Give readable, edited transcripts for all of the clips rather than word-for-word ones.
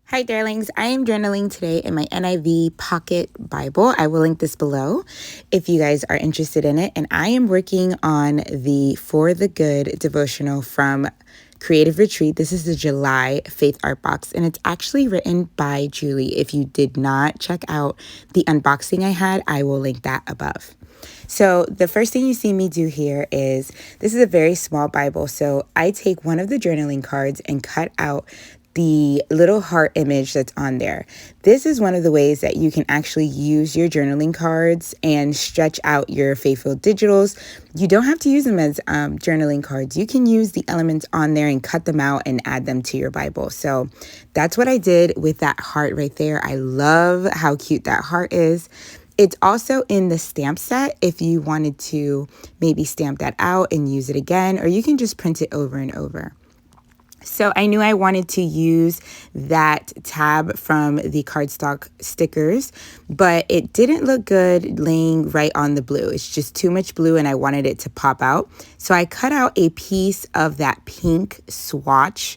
Hi, darlings. I am journaling today in my NIV Pocket Bible. I will link this below if you guys are interested in it. And I am working on the For the Good devotional from Creative Retreat. This is the July Faith Art Box, and it's actually written by Julie. If you did not check out the unboxing I had, I will link that above. So the first thing you see me do here is, this is a very small Bible. So I take one of the journaling cards and cut out the little heart image that's on there. This is one of the ways that you can actually use your journaling cards and stretch out your faithful digitals. You don't have to use them as journaling cards. You can use the elements on there and cut them out and add them to your Bible. So that's what I did with that heart right there. I love how cute that heart is. It's also in the stamp set if you wanted to maybe stamp that out and use it again, or you can just print it over and over. So I knew I wanted to use that tab from the cardstock stickers, but it didn't look good laying right on the blue. It's just too much blue and I wanted it to pop out. So I cut out a piece of that pink swatch,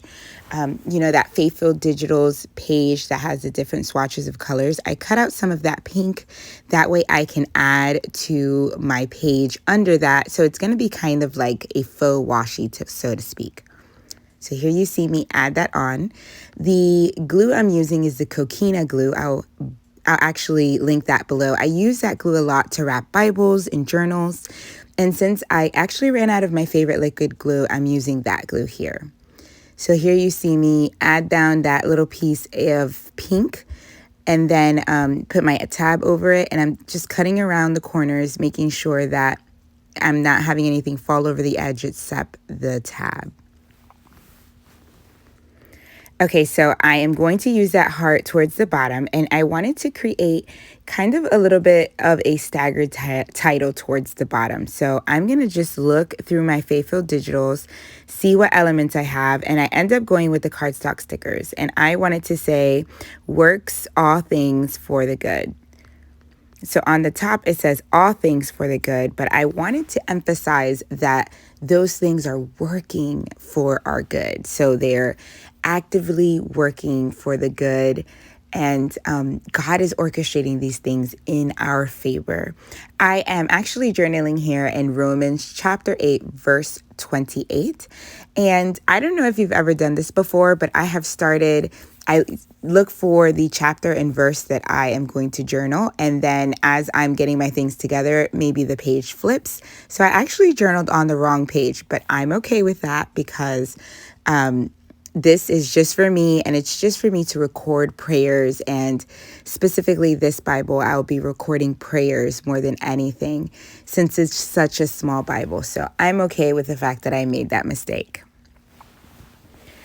that Faithful Digitals page that has the different swatches of colors. I cut out some of that pink. That way I can add to my page under that. So it's going to be kind of like a faux washi, so to speak. So here you see me add that on. The glue I'm using is the coquina glue. I'll actually link that below. I use that glue a lot to wrap Bibles and journals. And since I actually ran out of my favorite liquid glue, I'm using that glue here. So here you see me add down that little piece of pink and then put my tab over it. And I'm just cutting around the corners, making sure that I'm not having anything fall over the edge except the tab. Okay, so I am going to use that heart towards the bottom, and I wanted to create kind of a little bit of a staggered title towards the bottom. So I'm going to just look through my Faithful Digitals, see what elements I have, and I end up going with the cardstock stickers. And I wanted to say, works all things for the good. So on the top, it says all things for the good, but I wanted to emphasize that those things are working for our good. So they're actively working for the good, and God is orchestrating these things in our favor. I am actually journaling here in Romans chapter 8, verse 28. And I don't know if you've ever done this before, but I look for the chapter and verse that I am going to journal. And then as I'm getting my things together, maybe the page flips. So I actually journaled on the wrong page, but I'm okay with that because this is just for me, and it's just for me to record prayers. And specifically this Bible, I'll be recording prayers more than anything since it's such a small Bible. So I'm okay with the fact that I made that mistake.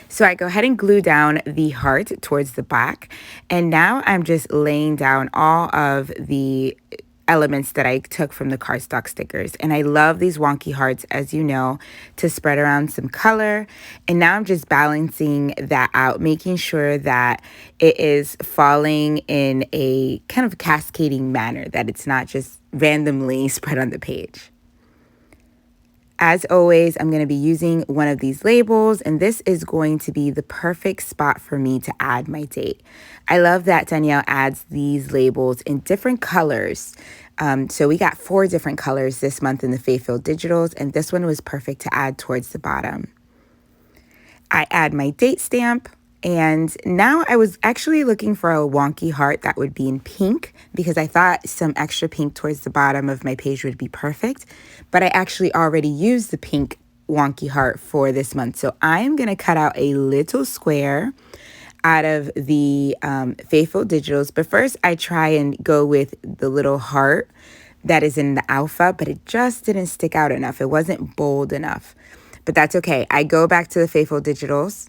So I go ahead and glue down the heart towards the back. And now I'm just laying down all of the elements that I took from the cardstock stickers. And I love these wonky hearts, as you know, to spread around some color. And now I'm just balancing that out, making sure that it is falling in a kind of cascading manner, that it's not just randomly spread on the page. As always, I'm going to be using one of these labels, and this is going to be the perfect spot for me to add my date. I love that Danielle adds these labels in different colors. So we got 4 different colors this month in the Faithful Digitals, and this one was perfect to add towards the bottom. I add my date stamp. And now I was actually looking for a wonky heart that would be in pink because I thought some extra pink towards the bottom of my page would be perfect. But I actually already used the pink wonky heart for this month. So I am going to cut out a little square out of the Faithful Digitals. But first I try and go with the little heart that is in the alpha, but it just didn't stick out enough. It wasn't bold enough. But that's okay. I go back to the Faithful Digitals.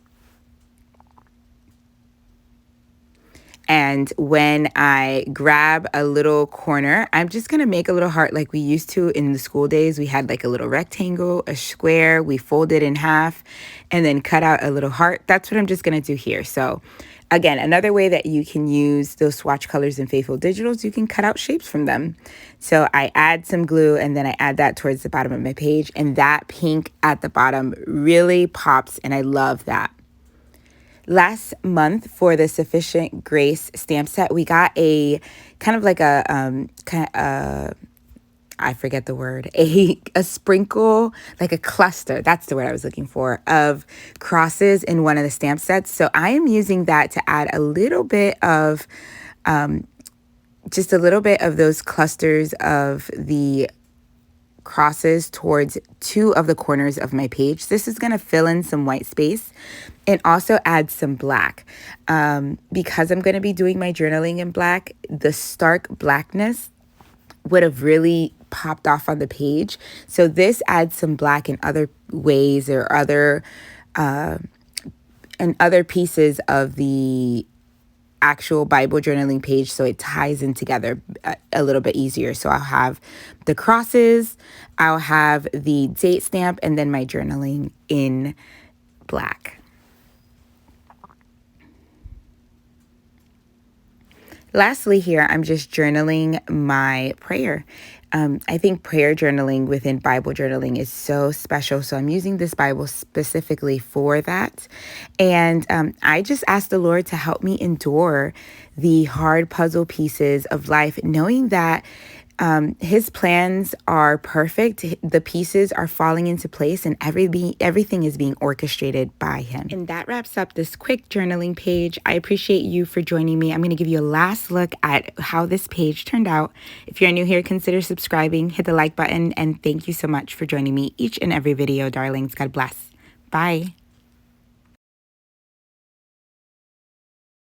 And when I grab a little corner, I'm just going to make a little heart like we used to in the school days. We had like a little rectangle, a square, we fold it in half, and then cut out a little heart. That's what I'm just going to do here. So again, another way that you can use those swatch colors in Faithful Digitals, you can cut out shapes from them. So I add some glue, and then I add that towards the bottom of my page. And that pink at the bottom really pops, and I love that. Last month for the Sufficient Grace stamp set, we got a kind of like I forget the word, a sprinkle, like a cluster, that's the word I was looking for, of crosses in one of the stamp sets. So I am using that to add a little bit of, just a little bit of those clusters of the crosses towards two of the corners of my page. This is going to fill in some white space and also add some black. Because I'm going to be doing my journaling in black, the stark blackness would have really popped off on the page. So this adds some black in other ways or other pieces of the actual Bible journaling page, so it ties in together a little bit easier. So I'll have the crosses, I'll have the date stamp, and then my journaling in black. Lastly here, I'm just journaling my prayer. I think prayer journaling within Bible journaling is so special. So I'm using this Bible specifically for that. And I just asked the Lord to help me endure the hard puzzle pieces of life, knowing that his plans are perfect. The pieces are falling into place and everything is being orchestrated by him. And that wraps up this quick journaling page. I appreciate you for joining me. I'm going to give you a last look at how this page turned out. If you're new here, consider subscribing, hit the like button, and thank you so much for joining me each and every video, darlings. God bless. Bye.